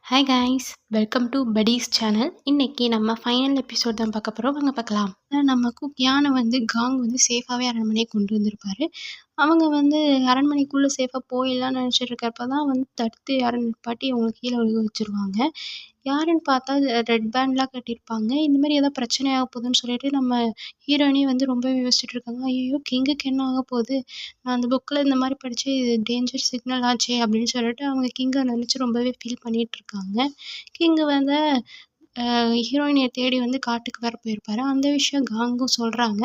Hi guys, welcome to படீஸ் channel. இன்னைக்கு நம்ம final episode தான் பார்க்க போகிறோம். வாங்க பார்க்கலாம். நம்ம குக்கியான காங் சேஃபாகவே அரண்மனையை கொண்டு வந்திருப்பாரு. அவங்க அரண்மனைக்குள்ளே சேஃபாக போயிடலாம்னு நினச்சிட்டு இருக்கப்ப தான் தடுத்து யாரும் நிப்பாட்டி அவங்க கீழே விழுக வச்சுருவாங்க. யாருன்னு பார்த்தா ரெட் பேண்ட்லாம் கட்டியிருப்பாங்க. இந்த மாதிரி ஏதோ பிரச்சனை ஆக போகுதுன்னு சொல்லிட்டு நம்ம ஹீரோயினே ரொம்பவே யோசிச்சுட்டு இருக்காங்க. ஐயோ, கிங்குக்கு என்ன ஆக போகுது, நான் அந்த புக்கில் இந்த மாதிரி படித்து இது டேஞ்சர் சிக்னல் ஆச்சே அப்படின்னு சொல்லிட்டு அவங்க கிங்கை நினச்சி ரொம்பவே ஃபீல் பண்ணிகிட்டு இருக்காங்க. கிங்கு ஹீரோயினிய தேடி காட்டுக்கு வேற போயிருப்பாரு. அந்த விஷயம் காங்கும் சொல்றாங்க.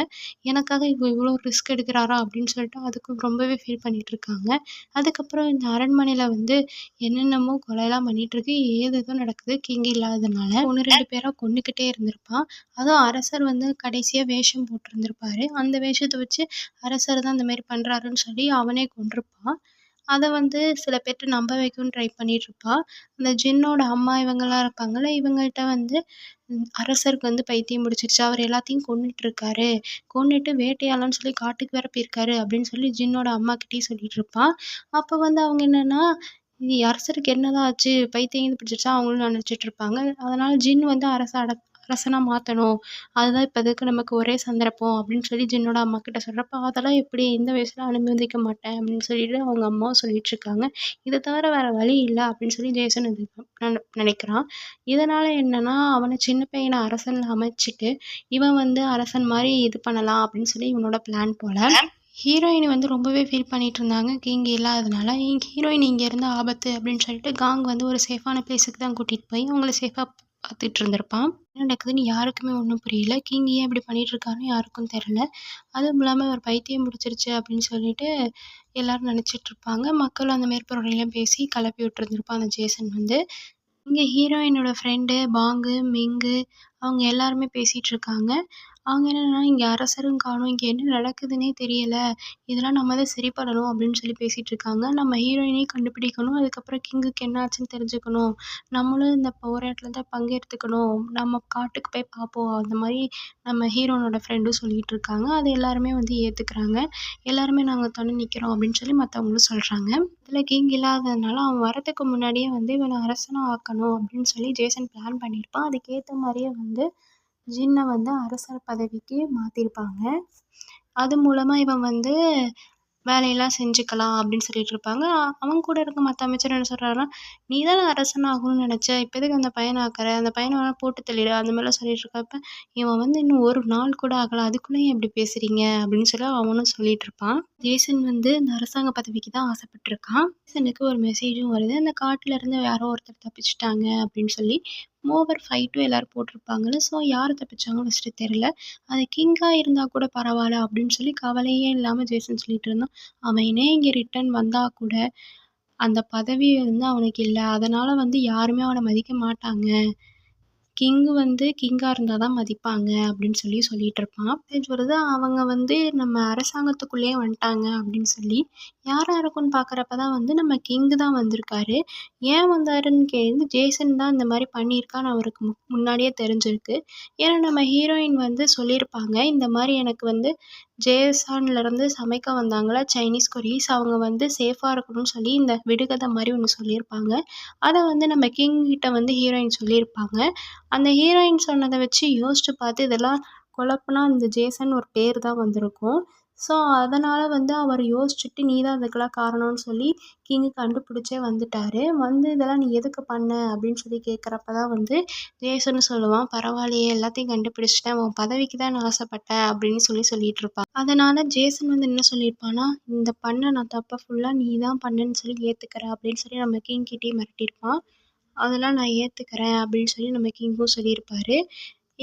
எனக்காக இவ்ளோ ரிஸ்க் எடுக்குறாரா அப்படின்னு சொல்லிட்டு அதுக்கும் ரொம்பவே ஃபீல் பண்ணிட்டு இருக்காங்க. அதுக்கப்புறம் இந்த அரண்மனையில என்னென்னமோ கொலைலாம் பண்ணிட்டு இருக்கு. ஏதேதோ நடக்குது கிங் இல்லாததுனால. 1, 2 பேரா கொன்னுக்கிட்டே இருந்திருப்பான். அதுவும் அரசர் கடைசியா வேஷம் போட்டிருந்திருப்பாரு. அந்த வேஷத்த வச்சு அரசர் தான் இந்த மாரி பண்றாருன்னு சொல்லி அவனே கொன்றுப்பான். அத சில பேர்ட்ட நம்ப வைக்கணும்னு ட்ரை பண்ணிட்டு இருப்பா. அந்த ஜின்னோட அம்மா இவங்கலாம் இருப்பாங்கல்ல, இவங்கள்ட்ட அரசருக்கு பைத்தியம் பிடிச்சிருச்சு. அவர் எல்லாத்தையும் கொன்னுட்டு இருக்காரு. கொன்னுட்டு வேட்டையாடலாம்னு சொல்லி காட்டுக்கு வேற போயிருக்காரு அப்படின்னு சொல்லி ஜின்னோட அம்மாகிட்டயும் சொல்லிட்டு இருப்பா. அப்ப அவங்க என்னன்னா, அரசருக்கு என்னதான் ஆச்சு, பைத்தியம் பிடிச்சிருச்சா அவங்களும் நினைச்சிட்டு இருப்பாங்க. அதனால ஜின் அரசனா மாத்தணும். அதுதான் இப்போதைக்கு நமக்கு ஒரே சந்தர்ப்பம் அப்படின்னு சொல்லி ஜின்னோட அம்மாகிட்ட சொல்றப்ப, அதெல்லாம் எப்படி, இந்த வயசுல அனுமதிக்க மாட்டேன் அப்படின்னு சொல்லிட்டு அவங்க அம்மாவும் சொல்லிட்டு இருக்காங்க. இதை தவிர வேற வழி இல்லை அப்படின்னு சொல்லி ஜேசன் நினைக்கிறான். இதனால என்னன்னா, அவனை சின்ன பையனை அரசன் அமைச்சிட்டு இவன் அரசன் மாதிரி இது பண்ணலாம் அப்படின்னு சொல்லி இவனோட பிளான் போல. ஹீரோயின் ரொம்பவே ஃபீல் பண்ணிட்டு இருந்தாங்க கிங் இல்லாததுனால. ஹீரோயின் இங்கே இருந்த ஆபத்து அப்படின்னு சொல்லிட்டு காங் ஒரு சேஃபான பிளேஸுக்கு தான் கூட்டிகிட்டு போய் அவங்கள சேஃபாக பார்த்துட்டு இருந்திருப்பான். என்ன நடக்குதுன்னு யாருக்குமே ஒன்றும் புரியல. கிங் ஏன் இப்படி பண்ணிட்டு இருக்காருன்னு யாருக்கும் தெரியல. அதுவும் இல்லாமல் ஒரு பைத்தியம் பிடிச்சிருச்சு அப்படின்னு சொல்லிட்டு எல்லாரும் நினச்சிட்டு இருப்பாங்க. மக்கள் அந்த மேற்பொருளையும் பேசி கிளப்பி விட்டுருந்துருப்பான் அந்த ஜேசன். இங்கே ஹீரோயினோட ஃப்ரெண்டு பாங்கு, மிங்கு அவங்க எல்லாருமே பேசிகிட்டு இருக்காங்க. அவங்க என்னன்னா, இங்கே அரசரும் காணோம், இங்கே என்ன நடக்குதுன்னே தெரியல, இதெல்லாம் நம்ம தான் சரி பண்ணணும் அப்படின்னு சொல்லி பேசிகிட்டு இருக்காங்க. நம்ம ஹீரோயினையும் கண்டுபிடிக்கணும், அதுக்கப்புறம் கிங்குக்கு என்ன ஆச்சுன்னு தெரிஞ்சுக்கணும், நம்மளும் இந்த போராட்டத்தில் தான் பங்கெடுத்துக்கணும், நம்ம காட்டுக்கு போய் பார்ப்போம், அந்த மாதிரி நம்ம ஹீரோனோட ஃப்ரெண்டும் சொல்லிகிட்டு இருக்காங்க. அது எல்லாருமே ஏற்றுக்கிறாங்க. எல்லாருமே நாங்கள் துணை நிற்கிறோம் அப்படின்னு சொல்லி மற்றவங்களும் சொல்கிறாங்க. இதில் கிங் இல்லாததுனால அவன் வரதுக்கு முன்னாடியே இவனை அரசனாக ஆக்கணும் அப்படின்னு சொல்லி ஜேசன் பிளான் பண்ணியிருப்பான். அதுக்கேற்ற மாதிரியே ஜின்னை அரசர் பதவிக்கு மாற்றிருப்பாங்க. அது மூலமாக இவன் வேலையெல்லாம் செஞ்சுக்கலாம் அப்படின்னு சொல்லிட்டு இருப்பாங்க. அவங்க கூட இருக்க மற்ற அமைச்சர் என்ன சொல்கிறாருன்னா, நீ தானே அரசன் ஆகணும்னு நினச்ச, இப்போ எதுக்கு அந்த பையனை ஆக்குற, அந்த பையனை வேணால் போட்டு தள்ளிடு அந்த மாதிரிலாம் சொல்லிட்டு இருக்கப்ப, இவன் இன்னும் ஒரு நாள் கூட ஆகலை, அதுக்குள்ளேயும் எப்படி பேசுகிறீங்க அப்படின்னு சொல்லி அவனும் சொல்லிட்டு இருப்பான். ஜேசன் இந்த அரசாங்க பதவிக்கு தான் ஆசைப்பட்டிருக்கான். ஜேசனுக்கு ஒரு மெசேஜும் வருது, அந்த காட்டுல இருந்து யாரோ ஒருத்தர் தப்பிச்சிட்டாங்க அப்படின்னு சொல்லி. ஓவர் ஃபைட்டும் எல்லாரும் போட்டிருப்பாங்கல்ல, ஸோ யார் தப்பிச்சாங்கன்னு ஃபஸ்ட்டு தெரியல. அது கிங்காக இருந்தால் கூட பரவாயில்ல அப்படின்னு சொல்லி கவலையே இல்லாமல் ஜேசன் சொல்லிட்டு இருந்தான். அவனே இங்கே ரிட்டர்ன் வந்தால் கூட அந்த பதவி அவனுக்கு இல்லை. அதனால் யாருமே அவனை மதிக்க மாட்டாங்க. கிங்கு கிங்காக இருந்தால் தான் மதிப்பாங்க அப்படின்னு சொல்லிட்டு இருப்பான். மெசேஜ் வருது, அவங்க நம்ம அரசாங்கத்துக்குள்ளேயே வந்துட்டாங்க அப்படின்னு சொல்லி. யாராக இருக்குன்னு பார்க்குறப்ப தான் நம்ம கிங்கு தான் வந்திருக்காரு. ஏன் வந்தாருன்னு ஜேசன் தான் இந்த மாதிரி பண்ணியிருக்கான்னு அவருக்கு முன்னாடியே தெரிஞ்சிருக்கு. ஏன்னா நம்ம ஹீரோயின் சொல்லியிருப்பாங்க, இந்த மாதிரி எனக்கு ஜேசான்லேருந்து சமைக்க வந்தாங்களா சைனீஸ் கொரீஸ், அவங்க சேஃபாக இருக்கணும்னு சொல்லி இந்த விடுகதை மாதிரி ஒன்று சொல்லியிருப்பாங்க. அதை நம்ம கிங் கிட்ட ஹீரோயின் சொல்லியிருப்பாங்க. அந்த ஹீரோயின் சொன்னதை வச்சு யோசிச்சு பார்த்து இதெல்லாம் குழப்புனா இந்த ஜேசன் ஒரு பேர் தான் வந்திருக்கும். ஸோ அதனால் அவர் யோசிச்சுட்டு நீ தான் அதுக்கெல்லாம் காரணம்னு சொல்லி கிங்கு கண்டுபிடிச்சே வந்துட்டார். இதெல்லாம் நீ எதுக்கு பண்ண அப்படின்னு சொல்லி கேட்குறப்ப தான் ஜேசன் சொல்லுவான், பரவாயில்லையே எல்லாத்தையும் கண்டுபிடிச்சிட்டேன், உன் பதவிக்கு தான் நான் ஆசைப்பட்டேன் அப்படின்னு சொல்லிட்டு இருப்பான். அதனால் ஜேசன் என்ன சொல்லியிருப்பான்னா, இந்த பண்ண நான் தப்பை ஃபுல்லாக நீ தான் பண்ணேன்னு சொல்லி ஏற்றுக்கிற அப்படின்னு சொல்லி நம்ம கிங் கிட்டேயே மிரட்டியிருப்பான். அதெல்லாம் நான் ஏற்றுக்கிறேன் அப்படின்னு சொல்லி நம்ம கிங்கும் சொல்லியிருப்பாரு.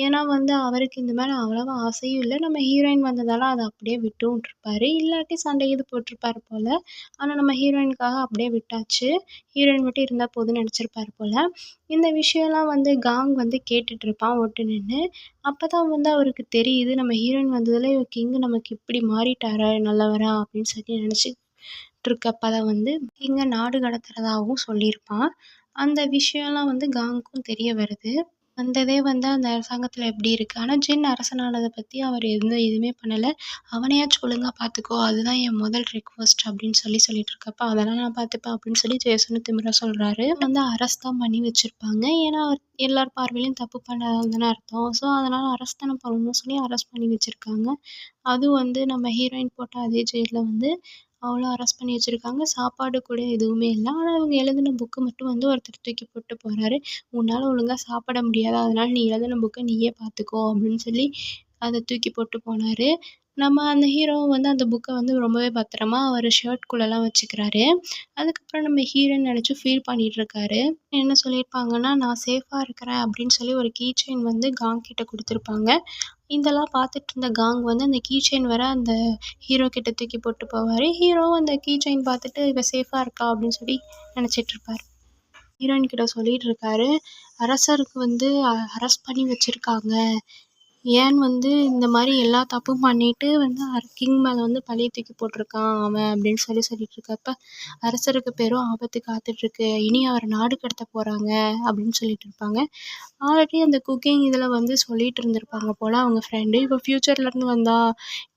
ஏன்னா அவருக்கு இந்த மேலே அவ்வளவா ஆசையும் இல்லை. நம்ம ஹீரோயின் வந்ததால் அதை அப்படியே விட்டும் விட்டுருப்பாரு. இல்லாட்டி சண்டை இது போட்டிருப்பாரு போல். ஆனால் நம்ம ஹீரோயினுக்காக அப்படியே விட்டாச்சு. ஹீரோயின் மட்டும் இருந்தால் போதும்னு நினச்சிருப்பாரு போல். இந்த விஷயம்லாம் காங் கேட்டுட்ருப்பான் ஒட்டு நின்று. அப்போ தான் அவருக்கு தெரியுது, நம்ம ஹீரோயின் வந்ததில் கிங்கு நமக்கு இப்படி மாறிட்டாரா நல்லவரா அப்படின்னு சொல்லி நினச்சிட்ருக்கப்ப தான் கிங்கை நாடு கடத்துறதாகவும் சொல்லியிருப்பான். அந்த விஷயம்லாம் காங்குக்கும் தெரிய வருது. வந்ததே வந்து அந்த அரசாங்கத்தில எப்படி இருக்கு. ஆனா ஜின் அரசனானத பத்தி அவர் எந்த இதுவுமே பண்ணல. "அவனையாச்சும் ஒழுங்கா பார்த்துக்கோ. அதுதான் என் முதல் ரிக்வெஸ்ட்" அப்படின்னு சொல்லிட்டு இருக்கப்ப, "அதெல்லாம் நான் பார்த்துப்பேன்" அப்படின்னு சொல்லி ஜேசனும் திமிரா சொல்றாரு. வந்து அரெஸ்ட் தான் பண்ணி வச்சிருப்பாங்க. ஏன்னா அவர் எல்லார் பார்வையிலயும் தப்பு பண்ணாதவன்னு தானே அர்த்தம். ஸோ அதனால அரெஸ்ட் தானே பண்ணணும்னு சொல்லி அரெஸ்ட் பண்ணி வச்சிருக்காங்க. அதுவும் வந்து நம்ம ஹீரோயின் போட்ட அதே ஜெயில்ல வந்து அவளும் அரெஸ்ட் பண்ணி வச்சிருக்காங்க. சாப்பாடு கூட எதுவுமே இல்ல. ஆனா இவங்க எழுதின புக்கு மட்டும் வந்து ஒருத்தர் தூக்கி போட்டு போறாரு. "உன்னால ஒழுங்கா சாப்பிட முடியாதா? அதனால நீ எழுதின புக்க நீயே பார்த்துக்கோ" அப்படின்னு சொல்லி அத தூக்கி போட்டு போனாரு. நம்ம அந்த ஹீரோவும் வந்து அந்த புக்க வந்து ரொம்பவே பத்திரமா அவரு ஷர்ட்குள்ளலாம் வச்சுக்கிறாரு. அதுக்கப்புறம் நம்ம ஹீரோன்னு நெனச்சு ஃபீல் பண்ணிட்டுருக்காரு. என்ன சொல்லியிருப்பாங்கன்னா, "நான் சேஃபா இருக்கிறேன்" அப்படின்னு சொல்லி ஒரு கீ செயின் வந்து காங் கிட்ட குடுத்துருப்பாங்க. இதெல்லாம் பார்த்துட்டு இருந்த காங் வந்து அந்த கீ செயின் வேற அந்த ஹீரோ கிட்ட தூக்கி போட்டு போவாரு. ஹீரோவும் அந்த கீ செயின் பார்த்துட்டு இவ சேஃபா இருக்கா அப்படின்னு சொல்லி நெனச்சிட்டுருப்பாரு. ஹீரோயின் கிட்ட சொல்லிட்டு இருக்காரு, "அரசருக்கு வந்து அரெஸ்ட் பண்ணி வச்சிருக்காங்க. ஏன் வந்து இந்த மாரி எல்லா தப்பும் பண்ணிட்டு வந்து கிங் மேல வந்து பழிய தூக்கி போட்டிருக்கான் அவன்" அப்படின்னு சொல்லிட்டு இருக்கப்ப, அரசருக்கு பெரும் ஆபத்து காத்துட்ருக்கு. இனி அவர நாடு கடத்த போறாங்க அப்படின்னு சொல்லிட்டு இருப்பாங்க. ஆல்ரெடி அந்த குக்கிங் இதில வந்து சொல்லிட்டு இருந்திருப்பாங்க போல அவங்க ஃப்ரெண்டு. இவ ஃப்யூச்சர்லேருந்து வந்தா,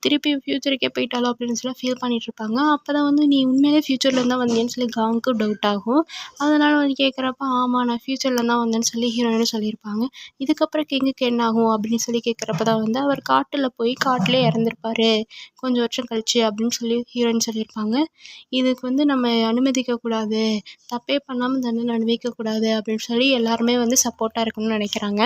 திருப்பி ஃப்யூச்சருக்கே போயிட்டாளோ அப்படின்னு சொல்லி ஃபீல் பண்ணிட்டு இருப்பாங்க. அப்பதான் வந்து நீ உண்மையிலே ஃப்யூச்சர்லேருந்து தான் வந்தியான்னு சொல்லி காங்க்கு டவுட் ஆகும். அதனால வந்து கேட்குறப்ப, "ஆமா நான் ஃப்யூச்சர்லேருந்து தான் வந்தேன்னு" சொல்லி ஹீரோயினும் சொல்லியிருப்பாங்க. இதுக்கப்புறம் கிங்குக்கு என்ன ஆகும் அப்படின்னு சொல்லி கேட்குறப்ப தான் வந்து அவர் காட்டுல போய் காட்டிலேயே இறந்துருப்பாரு கொஞ்சம் வருஷம் கழிச்சு அப்படின்னு சொல்லி ஹீரோயின் சொல்லியிருப்பாங்க. இதுக்கு வந்து நம்ம அனுமதிக்கக்கூடாது, தப்பே பண்ணாம தண்டனை அனுபவிக்கக்கூடாது அப்படின்னு சொல்லி எல்லாருமே வந்து சப்போர்ட்டா இருக்கணும்னு நினைக்கிறாங்க.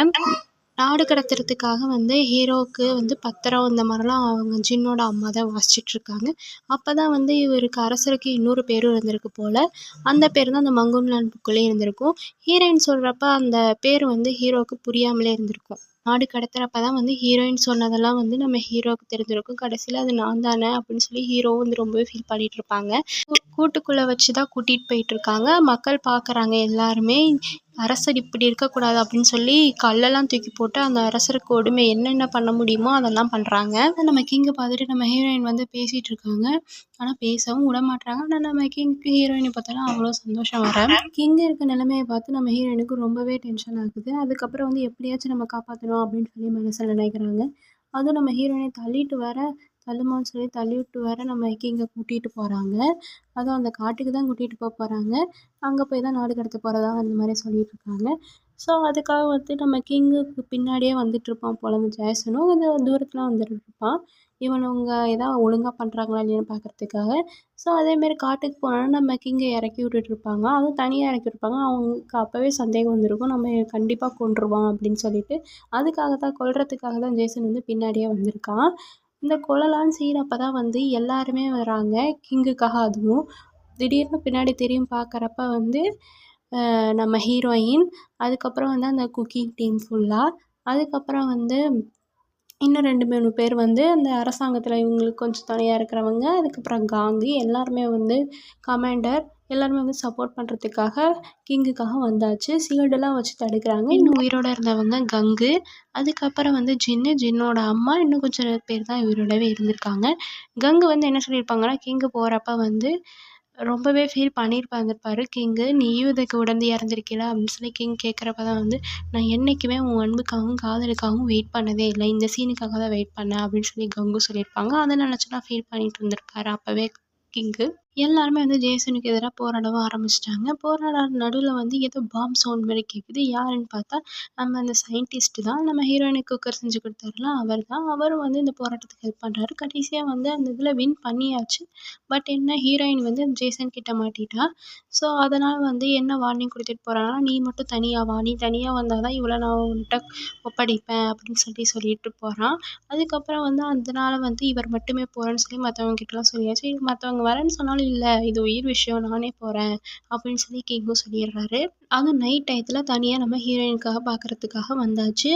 நாடு கடத்துறதுக்காக வந்து ஹீரோவுக்கு வந்து பத்திரம் இந்த மாதிரிலாம் அவங்க ஜின்னோட அம்மா தான் வாசிச்சிட்ருக்காங்க. அப்போ தான் வந்து இவருக்கு அரசருக்கு இன்னொரு பேரும் இருந்திருக்கு போல். அந்த பேர் தான் அந்த மங்குன்லான் புக்குலேயே இருந்திருக்கும். ஹீரோயின் சொல்கிறப்ப அந்த பேர் வந்து ஹீரோவுக்கு புரியாமலே இருந்திருக்கும். நாடு கடத்துறப்ப தான் வந்து ஹீரோயின் சொன்னதெல்லாம் வந்து நம்ம ஹீரோவுக்கு தெரிஞ்சிருக்கும். கடைசியில் அது நான் தானே அப்படின்னு சொல்லி ஹீரோவும் வந்து ரொம்பவே ஃபீல் பண்ணிகிட்ருப்பாங்க. கூட்டுக்குள்ளே வச்சு தான் கூட்டிகிட்டு போயிட்டுருக்காங்க. மக்கள் பார்க்குறாங்க எல்லாருமே. அரசர் இப்படி இருக்கக்கூடாது அப்படின்னு சொல்லி கல்லெல்லாம் தூக்கி போட்டு அந்த அரசருக்கு கொடுமை என்னென்ன பண்ண முடியுமோ அதெல்லாம் பண்ணுறாங்க. நம்ம கிங்கை பார்த்துட்டு நம்ம ஹீரோயின் வந்து பேசிகிட்டு இருக்காங்க. ஆனால் பேசவும் விடமாட்றாங்க. ஆனால் நம்ம கிங்க்கு ஹீரோயினை பார்த்தாலும் அவ்வளோ சந்தோஷம் வர. கிங் இருக்க நிலைமையை பார்த்து நம்ம ஹீரோயினுக்கு ரொம்பவே டென்ஷன் ஆகுது. அதுக்கப்புறம் வந்து எப்படியாச்சும் நம்ம காப்பாற்றணும் அப்படின்னு சொல்லி மனசில் நினைக்கிறாங்க. அதுவும் நம்ம ஹீரோயினை தள்ளுமான்னு சொல்லி தள்ளிவிட்டு வேற நம்ம கிங்கை கூட்டிகிட்டு போகிறாங்க. அதுவும் அந்த காட்டுக்கு தான் கூட்டிகிட்டு போகிறாங்க. அங்கே போய் தான் நாடு கடத்த போகிறதா அந்த மாதிரி சொல்லிகிட்ருக்காங்க. ஸோ அதுக்காக வந்து நம்ம கிங்குக்கு பின்னாடியே வந்துட்டுருப்பான் போல அந்த ஜேசனும் கொஞ்சம் தூரத்தில் வந்துட்டுருப்பான். இவனுங்க ஏதாவது ஒழுங்காக பண்ணுறாங்களா இல்லையான்னு பார்க்குறதுக்காக. ஸோ அதேமாரி காட்டுக்கு போனோன்னா நம்ம கிங்கை இறக்கி விட்டுட்ருப்பாங்க. அதுவும் தனியாக இறக்கி விட்டுருப்பாங்க. அவங்களுக்கு அப்போவே சந்தேகம் வந்திருக்கும். நம்ம கண்டிப்பாக கொன்றுவான் அப்படின்னு சொல்லிட்டு. அதுக்காக தான் கொல்றதுக்காக தான் ஜேசன் வந்து பின்னாடியே வந்திருக்கான். இந்த கொல்லலான்னு செய்கிறப்ப தான் வந்து எல்லாருமே வராங்க. கிங்குக்காக அதுவும். திடீர்னு பின்னாடி திரும்பி பார்க்குறப்ப வந்து நம்ம ஹீரோயின், அதுக்கப்புறம் வந்து அந்த குக்கிங் டீம் ஃபுல்லா, அதுக்கப்புறம் வந்து இன்னும் 2, 3 பேர் வந்து அந்த அரசாங்கத்தில் இவங்களுக்கு கொஞ்சம் துணையா இருக்கிறவங்க, அதுக்கப்புறம் காந்தி எல்லாருமே வந்து கமாண்டர் எல்லாருமே வந்து சப்போர்ட் பண்ணுறதுக்காக கிங்குக்காக வந்தாச்சு. ஷீல்டெல்லாம் வச்சு தடுக்கிறாங்க. இன்னும் உயிரோட இருந்தவங்க கங்கு, அதுக்கப்புறம் வந்து ஜின்னோட அம்மா, இன்னும் கொஞ்சம் பேர் தான் உயிரோடவே இருந்திருக்காங்க. கங்கு வந்து என்ன சொல்லியிருப்பாங்கன்னா, கிங்கு போகிறப்ப வந்து ரொம்பவே ஃபீல் பண்ணியிருப்பாரு கிங்கு. "நீயும் இதுக்கு உடந்தையா இருந்திருக்கீல" அப்படின்னு சொல்லி கிங் கேட்குறப்ப தான் வந்து, "நான் என்னைக்குமே உன் அன்புக்காகவும், காதலுக்காகவும் வெயிட் பண்ணதே இல்ல. இந்த சீனுக்காக தான் வெயிட் பண்ணேன்" அப்படின்னு சொல்லி கங்கு சொல்லியிருப்பாங்க. அத நினச்சுலாம் ஃபீல் பண்ணிட்டு இருந்திருப்பாரு அப்பவே கிங்கு. எல்லாருமே வந்து ஜேசனுக்கு எதிரா போராடவும் ஆரம்பிச்சுட்டாங்க. போராட நடுவுல வந்து ஏதோ பாம் சவுண்ட் மாரி கேட்குது. யாருன்னு பார்த்தா, நம்ம அந்த சயின்டிஸ்ட் தான். நம்ம ஹீரோயினுக்கு குக்கர் செஞ்சு கொடுத்தாருல அவர் தான். அவரும் வந்து இந்த போராட்டத்துக்கு ஹெல்ப் பண்ணுறாரு. கடைசியா வந்து அந்த இதில வின் பண்ணியாச்சு. பட் என்ன ஹீரோயின் வந்து ஜேசன் கிட்ட மாட்டிட்டா. ஸோ அதனால வந்து என்ன வார்னிங் குடுத்துட்டு போறாங்கன்னா, "நீ மட்டும் தனியா வா. நீ தனியா வந்தா தான் இவள நான் உன்ட்ட ஒப்படைப்பேன்" அப்படின்னு சொல்லிட்டு போறான். அதுக்கப்புறம் வந்து அதனால வந்து இவர் மட்டுமே போறேன்னு சொல்லி மத்தவங்க கிட்டலாம் சொல்லியாச்சு. மத்தவங்க வரேன்னு சொன்னாலும், "இல்ல இது உயிர் விஷயம் நானே போறேன்" அப்படின்னு சொல்லி கிங்கும் சொல்லிடுறாரு. அதுவும் நைட் டயத்துல தனியா நம்ம ஹீரோயினுக்காக பார்க்கறதுக்காக வந்தாச்சு.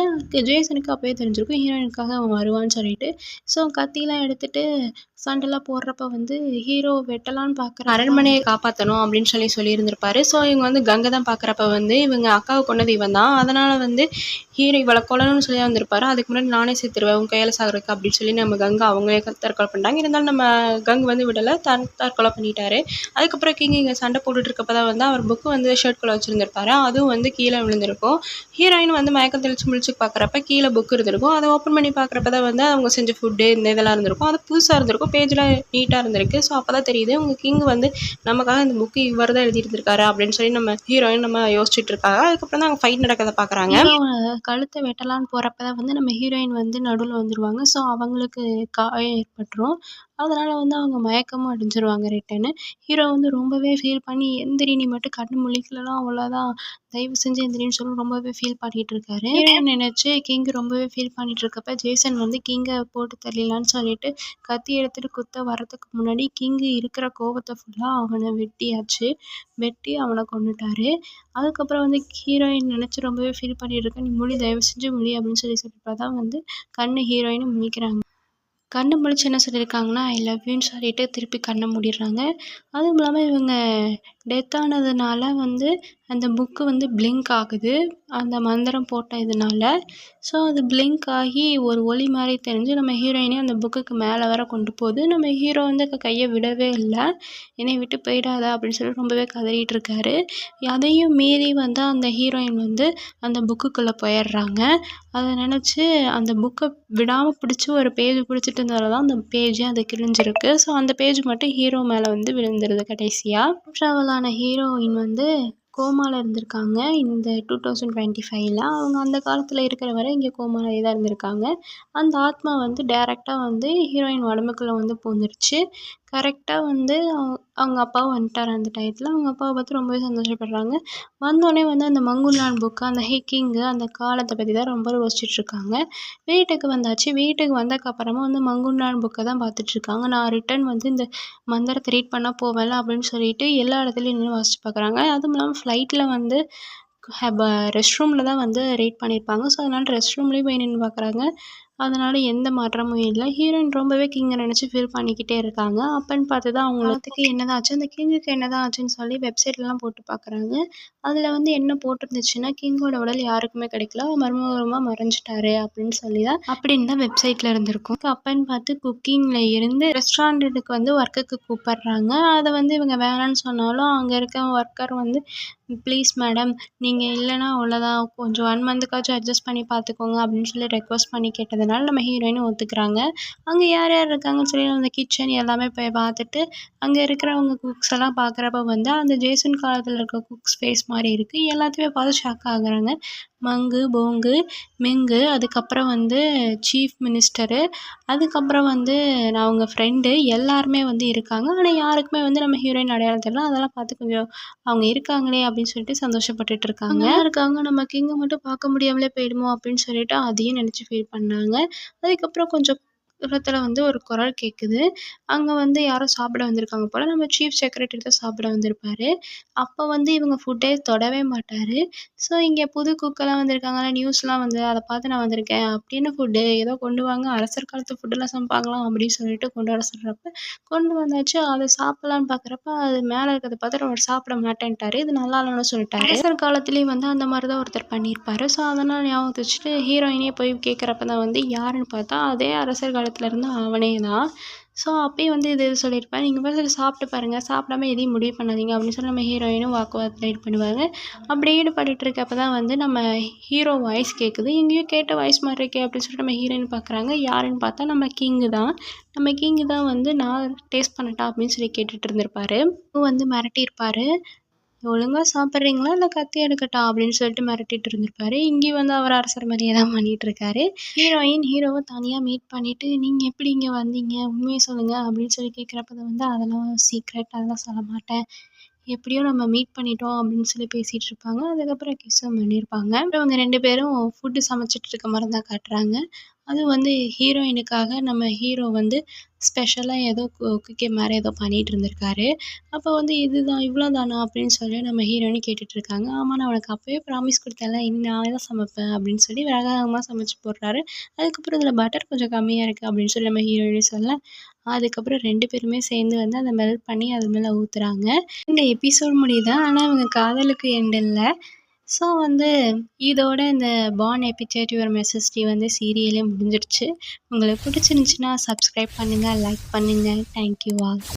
ஜேசனுக்கு அப்பவே தெரிஞ்சிருக்கும் ஹீரோயினுக்காக அவன் வருவான்னு சொல்லிட்டு. ஸோ கத்திலாம் எடுத்துட்டு சண்டைலாம் போடுறப்ப வந்து ஹீரோ வெட்டலான்னு பார்க்குற அரண்மனையை காப்பாற்றணும் அப்படின்னு சொல்லியிருந்திருப்பாரு. ஸோ இவங்க வந்து கங்கை தான் பார்க்குறப்ப வந்து இவங்க அக்காவை கொண்டது இவன் தான். அதனால் வந்து ஹீரோ இவளை கொல்லணும்னு சொல்லி வந்திருப்பாரு. அதுக்கு முன்னாடி நானே செத்துருவேன் உன் கையில் சாகுறதுக்கு அப்படின்னு சொல்லி நம்ம கங்கை அவங்களே தற்கொலை பண்ணிட்டாங்க. இருந்தாலும் நம்ம கங் வந்து விடலை, தற்கொலை பண்ணிட்டாரு. அதுக்கப்புறம் கிங் இங்கே சண்டை போட்டுட்டு இருக்கப்ப தான் வந்து அவர் புக்கு வந்து ஷர்ட்குள்ளே வச்சுருந்துருப்பாரு. அதுவும் வந்து கீழே விழுந்திருக்கும். ஹீரோயின் வந்து மயக்கம் தெளிச்சு முழிச்சு பார்க்குறப்ப கீழே புக் இருந்திருக்கும். அதை ஓப்பன் பண்ணி பார்க்குறப்ப தான் வந்து அவங்க செஞ்ச ஃபுட்டு இந்த இதெல்லாம் இருந்திருக்கும். அது புதுசாக இருந்திருக்கும், பேஜெலாம் நீட்டாக இருந்திருக்கு. ஸோ அப்போ தான் தெரியுது உங்கள் கிங் வந்து நமக்காக இந்த புக்கு இவர் தான் எழுதியிருந்திருக்காரு அப்படின்னு சொல்லி நம்ம ஹீரோயின் நம்ம யோசிச்சுட்டு இருக்காங்க. அதுக்கப்புறம் தான் அவங்க ஃபைட் நடக்கிறத பார்க்குறாங்க. கழுத்தை வெட்டலான்னு போகிறப்ப தான் வந்து நம்ம ஹீரோயின் வந்து நடுவில் வந்துடுவாங்க. ஸோ அவங்களுக்கு காயம் ஏற்பட்டுரும். அதனால் வந்து அவங்க மயக்கமும் அடைஞ்சிருவாங்க ரிட்டனு. ஹீரோ வந்து ரொம்பவே ஃபீல் பண்ணி எந்திரி நீ மட்டும் கண்ணு முழிக்கலனா அவ்வளோதான், தயவு செஞ்சு எந்திரின்னு சொல்லி ரொம்பவே ஃபீல் பண்ணிட்டு இருக்காரு. ஹீரோயின் நினச்சி கிங் ரொம்பவே ஃபீல் பண்ணிட்டு இருக்கப்ப ஜேசன் வந்து கிங்கை போட்டு தள்ளிடலான்னு சொல்லிட்டு கத்தி எடுத்துட்டு குத்த வரதுக்கு முன்னாடி கிங் இருக்கிற கோபத்தை ஃபுல்லாக அவனை வெட்டி அவனை கொன்னுட்டாரு. அதுக்கப்புறம் வந்து ஹீரோயின் நினச்சி ரொம்பவே ஃபீல் பண்ணிட்டு இருக்கேன், நீ முழி தயவு செஞ்சு முழி அப்படின்னு சொல்லிட்டு தான் வந்து கண்ணு ஹீரோயினும் முழிக்கிறாங்க. கண்ணு முழிச்சு என்ன சொல்லியிருக்காங்கன்னா ஐ லவ் யூன்னு சொல்லிட்டு திருப்பி கண்ணை மூடிடுறாங்க. அதுவும் இல்லாமல் இவங்க டெத் ஆனதுனால வந்து அந்த புக்கு வந்து பிளிங்க் ஆகுது அந்த மந்திரம் போட்ட இதனால. ஸோ அது பிளிங்க் ஆகி ஒரு ஒளி மாதிரி தெரிஞ்சு நம்ம ஹீரோயினே அந்த புக்குக்கு மேலே வர கொண்டு போகுது. நம்ம ஹீரோ வந்து கையை விடவே இல்லை, என்னை விட்டு போயிடாதா அப்படின்னு சொல்லி ரொம்பவே கதறிட்டு இருக்காரு. அதையும் மீறி வந்து அந்த ஹீரோயின் வந்து அந்த புக்குக்குள்ளே போயிடுறாங்க. அதை நினச்சி அந்த புக்கை விடாமல் பிடிச்சி ஒரு பேஜ் பிடிச்சிட்டு இருந்ததால தான் அந்த பேஜே அது கிழிஞ்சிருக்கு. ஸோ அந்த பேஜ் மட்டும் ஹீரோ மேலே வந்து விழுந்துருது கடைசியாக. ட்ராவலான ஹீரோயின் வந்து கோமாவில் இருந்திருக்காங்க இந்த 2025ல். அவங்க அந்த காலத்தில் இருக்கிற வரை இங்கே கோமாவிலே தான் இருந்திருக்காங்க. அந்த ஆத்மா வந்து டேரெக்டாக வந்து ஹீரோயின் உடம்புக்குள்ளே வந்து பூந்துருச்சு. கரெக்டாக வந்து அவங்க அப்பாவும் வந்துட்டார் அந்த டயத்தில். அவங்க அப்பாவை பார்த்து ரொம்பவே சந்தோஷப்படுறாங்க. வந்தோடனே வந்து அந்த மங்குலான் புக்கு அந்த ஹிக்கிங்கு அந்த காலத்தை பற்றி தான் ரொம்ப யோசிச்சுட்ருக்காங்க. வீட்டுக்கு வந்தாச்சு. வீட்டுக்கு வந்ததுக்கப்புறமா வந்து மங்குலான் புக்கை தான் பார்த்துட்ருக்காங்க. நான் ரிட்டன் வந்து இந்த மந்திரத்தை ரீட் பண்ணால் போவேன்ல அப்படின்னு சொல்லிட்டு எல்லா இடத்துலையும் நின்று வாசிச்சு பார்க்குறாங்க. அதுவும் இல்லாமல் ஃப்ளைட்டில் வந்து ரெஸ்ட் ரூமில் தான் வந்து ரீட் பண்ணியிருப்பாங்க. ஸோ அதனால் ரெஸ்ட் ரூம்லேயும் போய் நின்று பார்க்குறாங்க. அதனால் எந்த மாற்றமும் இல்லை. ஹீரோயின் ரொம்பவே கிங்கை நினச்சி ஃபீல் பண்ணிக்கிட்டே இருக்காங்க. அப்போன்னு பார்த்து தான் அவங்களுக்கு என்னதான் ஆச்சு, அந்த கிங்குக்கு என்னதான் ஆச்சுன்னு சொல்லி வெப்சைட்லாம் போட்டு பார்க்குறாங்க. அதில் வந்து என்ன போட்டிருந்துச்சுன்னா கிங்கோட உடல் யாருக்குமே கிடைக்கல, மர்மமாக மறைஞ்சிட்டாரு அப்படின்னு தான் வெப்சைட்டில் இருந்திருக்கும். அப்போன்னு பார்த்து குக்கிங்கில் இருந்து ரெஸ்டாரண்ட்டுக்கு வந்து ஒர்க்குக்கு கூப்பிட்றாங்க. அதை வந்து இவங்க வேணான்னு சொன்னாலும் அங்கே இருக்க ஒர்க்கர் வந்து ப்ளீஸ் மேடம் நீங்கள் இல்லைனா அவ்வளோதான், கொஞ்சம் 1 மந்த்துக்காச்சும் அட்ஜஸ்ட் பண்ணி பார்த்துக்கோங்க அப்படின்னு சொல்லி ரெக்வஸ்ட் பண்ணி கேட்டதுனால நம்ம ஹீரோயினும் ஒத்துக்கிறாங்க. அங்கே யார் யார் இருக்காங்கன்னு சொல்லி அந்த கிச்சன் எல்லாமே போய் பார்த்துட்டு அங்கே இருக்கிறவங்க குக்ஸ் எல்லாம் பார்க்குறப்ப வந்து அந்த ஜேசன் காலத்தில் இருக்க குக்ஸ் ஃபேஸ் மாதிரி இருக்குது. எல்லாத்தையுமே பார்த்து ஷாக் ஆகுறாங்க. மங்கு, போங்கு, மிங்கு, அதுக்கப்புறம் வந்து சீஃப் மினிஸ்டரு, அதுக்கப்புறம் வந்து நான் அவங்க ஃப்ரெண்டு எல்லாருமே வந்து இருக்காங்க. ஆனால் யாருக்குமே வந்து நம்ம ஹீரோயின் அடையாளம் தெரியல. அதெல்லாம் பார்த்து கொஞ்சம் அவங்க இருக்காங்களே அப்படின்னு சொல்லிட்டு சந்தோஷப்பட்டுட்டு இருக்காங்க. நம்ம கிங்கை மட்டும் பார்க்க முடியாமலே போயிடுமோ அப்படின்னு சொல்லிட்டு அதையும் நினச்சி ஃபீல் பண்ணாங்க. அதுக்கப்புறம் கொஞ்சம் தூரத்தில் வந்து ஒரு குரல் கேட்குது. அங்கே வந்து யாரோ சாப்பிட வந்திருக்காங்க போல். நம்ம சீஃப் செக்ரட்டரி தான் சாப்பிட வந்திருப்பாரு. அப்போ வந்து இவங்க ஃபுட்டே தொடவே மாட்டார். ஸோ இங்கே புது குக்கெல்லாம் வந்திருக்காங்களா, நியூஸ்லாம் வந்து அதை பார்த்து நான் வந்திருக்கேன் அப்படின்னு ஃபுட்டு ஏதோ கொண்டு வாங்க, அரசர் காலத்து ஃபுட்டெல்லாம் சமைப்பாங்களாம் அப்படின்னு சொல்லிட்டு கொண்டு வர சொல்கிறப்ப கொண்டு வந்தாச்சு. அதை சாப்பிட்லான்னு பார்க்குறப்ப அது மேலே இருக்கிறத பார்த்துட்டு அவர் சாப்பிட மாட்டேன்ட்டார். இது நல்லா இல்லைன்னு சொல்லிட்டாரு. அரசர் காலத்துலேயும் வந்து அந்த மாதிரி தான் ஒருத்தர் பண்ணியிருப்பார். ஸோ அதனால் ஞாபகம் வச்சுட்டு ஹீரோயினே போய் கேட்குறப்ப தான் வந்து யாருன்னு பார்த்தா அதே அரசர் காலத்தில் இருந்து அவனே தான். ஸோ அப்பயும் வந்து இது சொல்லியிருப்பார், நீங்கள் ஃபஸ்ட்டு சாப்பிட்டு பாருங்கள், சாப்பிடாம எதையும் முடிவு பண்ணாதீங்க அப்படின்னு சொல்லி நம்ம ஹீரோயினும் வாக்குவாதத்தில் ஈடுபடுவாங்க. அப்படி ஈடுபட்டுட்டு இருக்கப்போ தான் வந்து நம்ம ஹீரோ வாய்ஸ் கேட்குது. எங்கேயோ கேட்ட வாய்ஸ் மாதிரி இருக்கே அப்படின்னு சொல்லிட்டு நம்ம ஹீரோயின் பார்க்குறாங்க. யாருன்னு பார்த்தா நம்ம கிங்கு தான். நம்ம கிங்கு தான் வந்து நான் டேஸ்ட் பண்ணட்டா அப்படின்னு சொல்லி கேட்டுட்டு இருந்திருப்பாரு. வந்து மிரட்டியிருப்பார், ஒழுங்காக சாப்பிட்றீங்களா இல்லை கத்தி எடுக்கட்டா அப்படின்னு சொல்லிட்டு மிரட்டிட்டு இருந்திருப்பாரு. இங்கேயும் வந்து அவர் அரசர் மாதிரியே தான் பண்ணிகிட்டு இருக்காரு. ஹீரோயின் ஹீரோவை தனியாக மீட் பண்ணிவிட்டு நீங்கள் எப்படி இங்கே வந்தீங்க, உண்மையை சொல்லுங்கள் அப்படின்னு சொல்லி கேட்குறப்ப வந்து அதெல்லாம் சீக்ரெட், அதெல்லாம் சொல்ல மாட்டேன், எப்படியோ நம்ம மீட் பண்ணிட்டோம் அப்படின்னு சொல்லி பேசிகிட்டு இருப்பாங்க. அதுக்கப்புறம் கிஸ்ஸும் பண்ணியிருப்பாங்க. அப்புறம் அவங்க 2 பேரும் ஃபுட்டு சமைச்சிட்டு இருக்க மாதிரி தான் காட்டுறாங்க. அதுவும் வந்து ஹீரோயினுக்காக நம்ம ஹீரோ வந்து ஸ்பெஷலா ஏதோ குக்கீ மாரி ஏதோ பண்ணிட்டு இருந்திருக்காரு. அப்போ வந்து இதுதான் இவ்வளோதானா அப்படின்னு சொல்லி நம்ம ஹீரோயின் கேட்டுட்டு இருக்காங்க. ஆமா நான் உனக்கு அப்பவே ப்ராமிஸ் குடுத்தேன்ல, இனி நானே தான் சமைப்பேன் அப்படின்னு சொல்லி வேக வேகமா சமைச்சு போடுறாரு. அதுக்கப்புறம் இதில பட்டர் கொஞ்சம் கம்மியா இருக்கு அப்படின்னு சொல்லி நம்ம ஹீரோயினே சொல்ல, அதுக்கப்புறம் 2 பேருமே சேர்ந்து வந்து அத மெல்ட் பண்ணி அது மேல ஊத்துறாங்க. இந்த எபிசோட் முடியுது. ஆனா இவங்க காதலுக்கு எண்ட் இல்ல. ஸோ வந்து இதோட இந்த பார்ன் எபிட்டேட் யுவர் மெசேஜ் வந்து சீரியலே முடிஞ்சிருச்சு. உங்களுக்கு பிடிச்சிருந்துச்சுன்னா சப்ஸ்கிரைப் பண்ணுங்க, லைக் பண்ணுங்க. Thank you all.